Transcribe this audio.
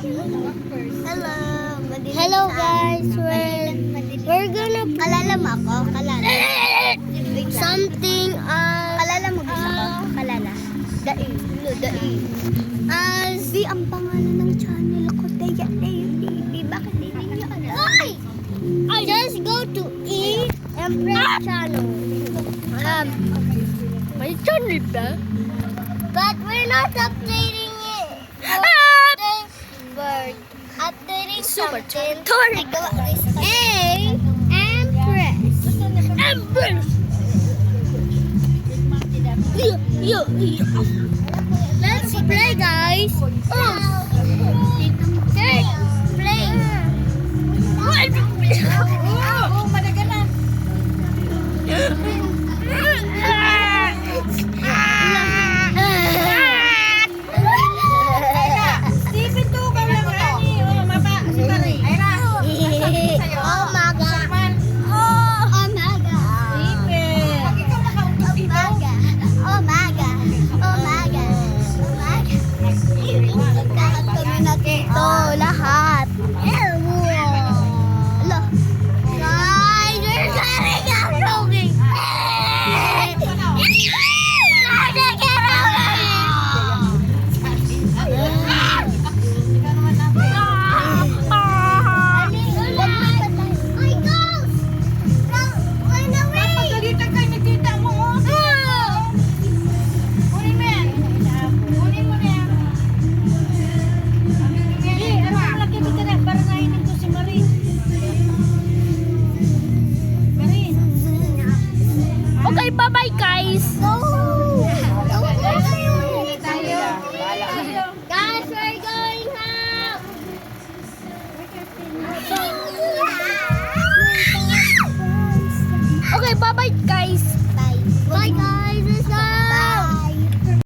Hello. Hello guys, we're gonna Kalala mo ako? Kalala. something Kalala mo gusto ko? Kalala. Dai. No, dai. as Di, ang pangalan ng channel ko. Daya, Daya TV. Bakit di ninyo alam? just go to Empress channel. May channel ba? But we're not updating it. We're updating Super something. Tori. Empress. Empress. Let's play, guys. Okay, play. Oh, madagalan. Stephen, to ka lang, Rani. Oh, mama. Si Marie. Ayra. Oh my God. Oh. Oh my God. Stephen. Ikaw nakauntog dito. Oh my God. Oh my God. Oh my God. Lahat kami na dito.